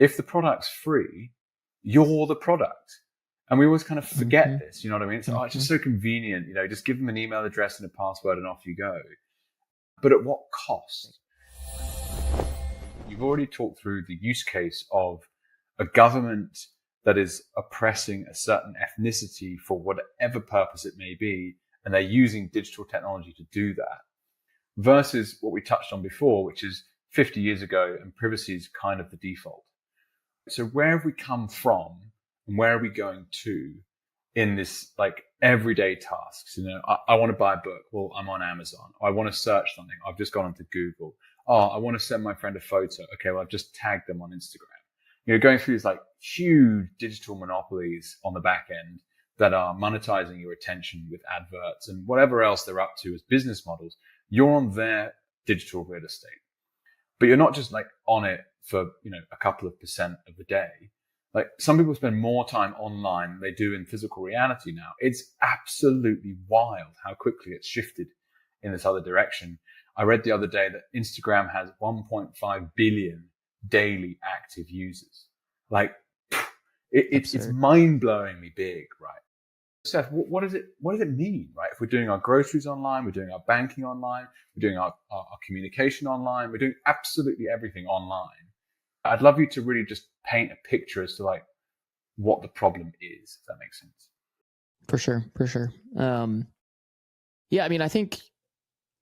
If the product's free, you're the product. And we always kind of forget this, you know what I mean? It's just so convenient, just give them an email address and a password and off you go. But at what cost? You've already talked through the use case of a government that is oppressing a certain ethnicity for whatever purpose it may be, and they're using digital technology to do that, versus what we touched on before, which is 50 years ago, and privacy is kind of the default. So where have we come from, and where are we going to in this like everyday tasks? I want to buy a book. Well, I'm on Amazon. I want to search something. I've just gone onto Google. Oh, I want to send my friend a photo. Okay, well, I've just tagged them on Instagram. Going through these like huge digital monopolies on the back end that are monetizing your attention with adverts and whatever else they're up to as business models. You're on their digital real estate, but you're not just like on it for, a couple of percent of the day. Like some people spend more time online than they do in physical reality now. It's absolutely wild how quickly it's shifted in this other direction. I read the other day that Instagram has 1.5 billion daily active users. Like it's mind-blowingly big, right? Seth, what does it mean, right? If we're doing our groceries online, we're doing our banking online, we're doing our communication online, we're doing absolutely everything online. I'd love you to really just paint a picture as to like what the problem is, if that makes sense. For sure. Yeah, I mean, I think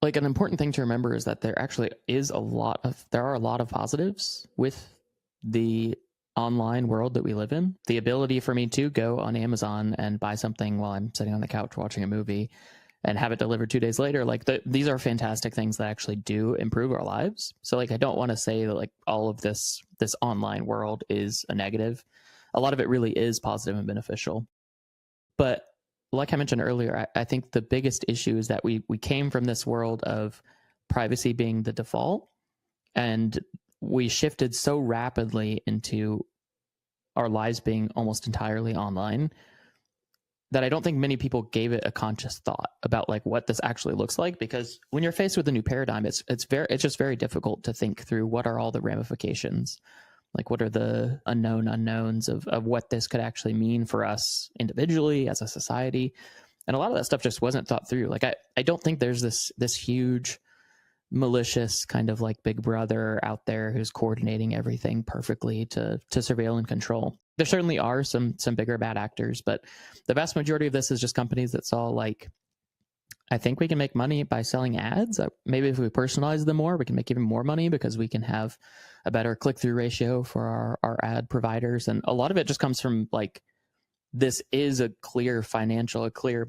like an important thing to remember is that there actually is there are a lot of positives with the online world that we live in. The ability for me to go on Amazon and buy something while I'm sitting on the couch watching a movie and have it delivered 2 days later, like these are fantastic things that actually do improve our lives. So like, I don't want to say that like all of this online world is a negative. A lot of it really is positive and beneficial. But like I mentioned earlier, I think the biggest issue is that we came from this world of privacy being the default, and we shifted so rapidly into our lives being almost entirely online that I don't think many people gave it a conscious thought about like what this actually looks like. Because when you're faced with a new paradigm, it's just very difficult to think through what are all the ramifications. Like, what are the unknown unknowns of what this could actually mean for us individually as a society? And a lot of that stuff just wasn't thought through. Like, I don't think there's this huge malicious kind of like big brother out there who's coordinating everything perfectly to surveil and control. There certainly are some bigger bad actors, but the vast majority of this is just companies that saw like, I think we can make money by selling ads. Maybe if we personalize them more, we can make even more money because we can have a better click-through ratio for our ad providers. And a lot of it just comes from like, this is a clear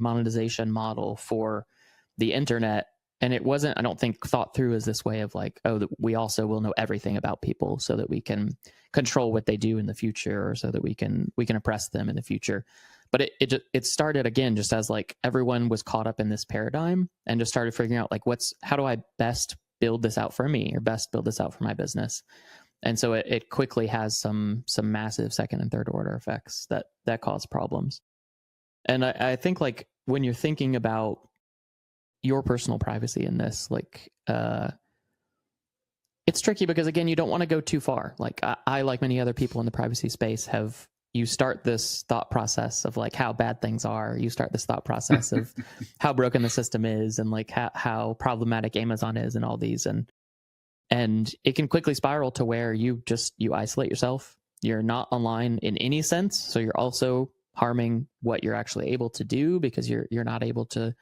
monetization model for the internet. And it wasn't, I don't think, thought through as this way of like, oh, we also will know everything about people so that we can control what they do in the future, or so that we can oppress them in the future. But it started again just as like everyone was caught up in this paradigm and just started figuring out like how do I best build this out for me, or best build this out for my business. And so it quickly has some massive second and third order effects that cause problems. And I think like when you're thinking about your personal privacy in this, like it's tricky because again, you don't want to go too far. Like I like many other people in the privacy space you start this thought process of like how bad things are. You start this thought process of how broken the system is, and like how problematic Amazon is, and all these, and it can quickly spiral to where you isolate yourself. You're not online in any sense, so you're also harming what you're actually able to do because you're not able to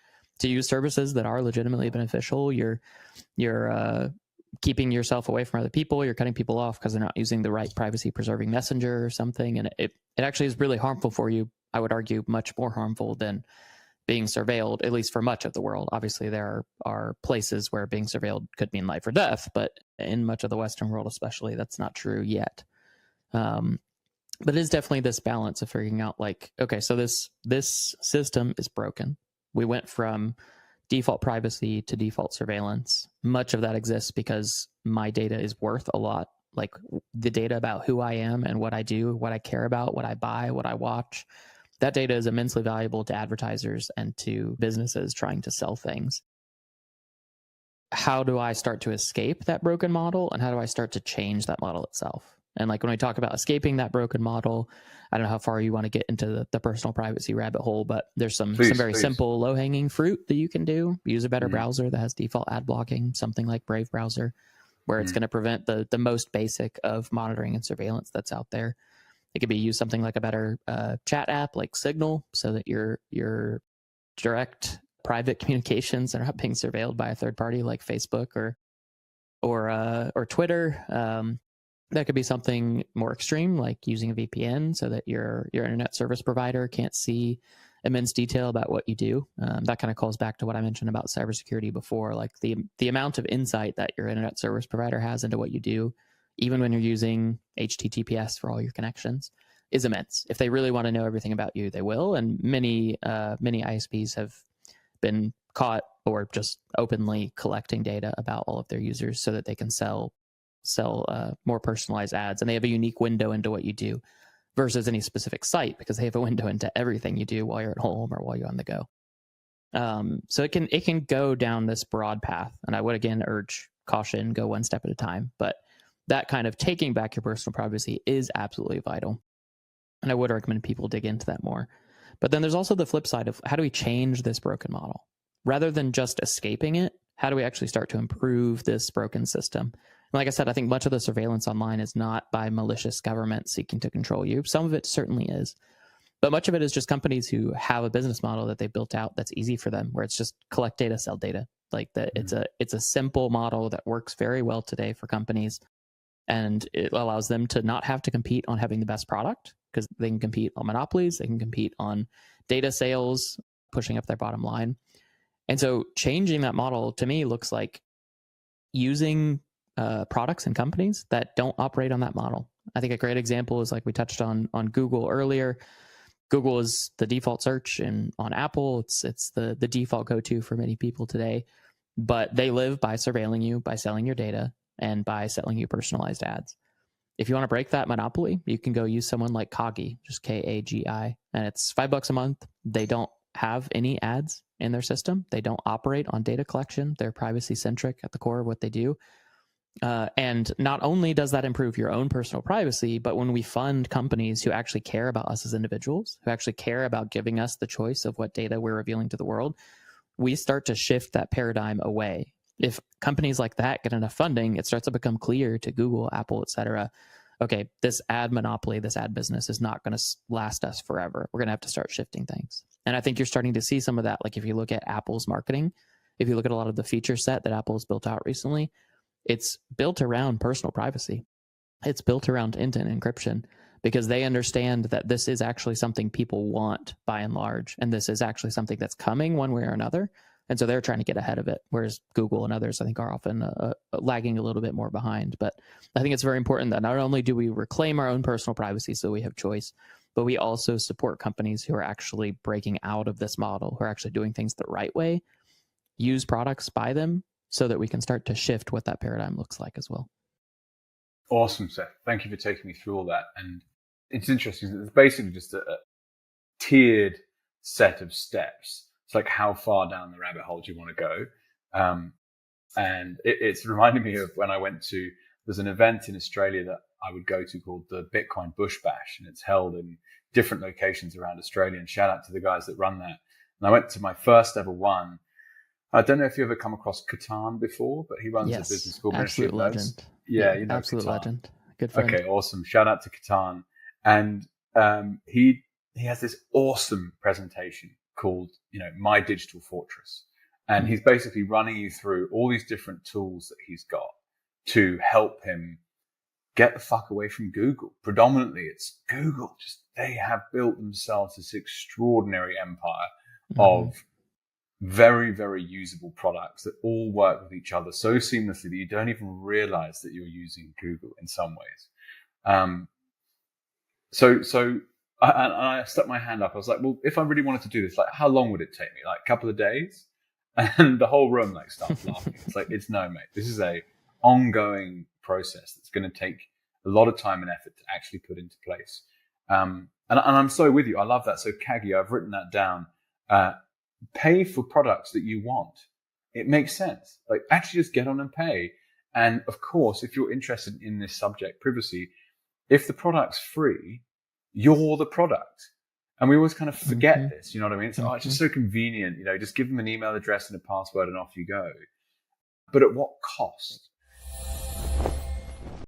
use services that are legitimately beneficial. You're keeping yourself away from other people. You're cutting people off because they're not using the right privacy preserving messenger or something. And it actually is really harmful for you. I would argue much more harmful than being surveilled, at least for much of the world. Obviously, there are places where being surveilled could mean life or death, but in much of the Western world, especially, that's not true yet. But it is definitely this balance of figuring out like, okay, so this system is broken. We went from default privacy to default surveillance. Much of that exists because my data is worth a lot. Like the data about who I am and what I do, what I care about, what I buy, what I watch, that data is immensely valuable to advertisers and to businesses trying to sell things. How do I start to escape that broken model, and how do I start to change that model itself? And like when we talk about escaping that broken model, I don't know how far you want to get into the personal privacy rabbit hole, but there's some very simple low hanging fruit that you can do. Use a better browser that has default ad blocking, something like Brave browser, where it's going to prevent the most basic of monitoring and surveillance that's out there. It could be use something like a better chat app like Signal, so that your direct private communications are not being surveilled by a third party like Facebook or Twitter. That could be something more extreme, like using a VPN so that your internet service provider can't see immense detail about what you do. That kind of calls back to what I mentioned about cybersecurity before, like the amount of insight that your internet service provider has into what you do, even when you're using HTTPS for all your connections, is immense. If they really want to know everything about you, they will. And many ISPs have been caught or just openly collecting data about all of their users so that they can sell more personalized ads, and they have a unique window into what you do versus any specific site, because they have a window into everything you do while you're at home or while you're on the go. So it can go down this broad path, and I would again urge caution, go one step at a time. But that kind of taking back your personal privacy is absolutely vital, and I would recommend people dig into that more. But then there's also the flip side of how do we change this broken model? Rather than just escaping it, how do we actually start to improve this broken system? And like I said, I think much of the surveillance online is not by malicious government seeking to control you. Some of it certainly is. But much of it is just companies who have a business model that they built out that's easy for them, where it's just collect data, sell data. Like that, it's a simple model that works very well today for companies, and it allows them to not have to compete on having the best product, because they can compete on monopolies, they can compete on data sales, pushing up their bottom line. And so changing that model to me looks like using products and companies that don't operate on that model. I think a great example is like we touched on Google earlier. Google is the default search, and on Apple, it's the default go-to for many people today. But they live by surveilling you, by selling your data, and by selling you personalized ads. If you want to break that monopoly, you can go use someone like Kagi, just Kagi, and it's $5 a month. They don't have any ads in their system. They don't operate on data collection. They're privacy centric at the core of what they do. And not only does that improve your own personal privacy, but when we fund companies who actually care about us as individuals, who actually care about giving us the choice of what data we're revealing to the world, we start to shift that paradigm away. If companies like that get enough funding, it starts to become clear to Google, Apple, et cetera, okay, this ad monopoly, this ad business is not going to last us forever. We're going to have to start shifting things. And I think you're starting to see some of that. Like if you look at Apple's marketing, if you look at a lot of the feature set that Apple's built out recently, it's built around personal privacy. It's built around end-to-end encryption, because they understand that this is actually something people want by and large. And this is actually something that's coming one way or another. And so they're trying to get ahead of it, whereas Google and others, I think, are often lagging a little bit more behind. But I think it's very important that not only do we reclaim our own personal privacy so we have choice, but we also support companies who are actually breaking out of this model, who are actually doing things the right way, use products, buy them, so that we can start to shift what that paradigm looks like as well. Awesome, Seth. Thank you for taking me through all that. And it's interesting. It's basically just a tiered set of steps. It's like how far down the rabbit hole do you want to go? And it's reminding me of when I went to, there's an event in Australia that I would go to called the Bitcoin Bush Bash, and it's held in different locations around Australia. And shout out to the guys that run that. And I went to my first ever one. I don't know if you ever come across Catan before, but he runs a business called Ministry of Nodes. Yeah, you know, absolute Catan. Legend. Good friend. Okay, awesome. Shout out to Catan. And he has this awesome presentation called, My Digital Fortress. And he's basically running you through all these different tools that he's got to help him get the fuck away from Google. Predominantly, it's Google. They have built themselves this extraordinary empire of very, very usable products that all work with each other so seamlessly that you don't even realize that you're using Google in some ways. So I stuck my hand up. I was like, well, if I really wanted to do this, like, how long would it take me? Like a couple of days? And the whole room starts laughing. It's like, it's no, mate. This is a ongoing process that's going to take a lot of time and effort to actually put into place. And I'm so with you. I love that. So Kagi, I've written that down. Pay for products that you want. It makes sense. Like, actually just get on and pay. And of course, if you're interested in this subject, privacy, if the product's free, you're the product. And we always kind of forget this, you know what I mean? It's, it's just so convenient, just give them an email address and a password and off you go. But at what cost?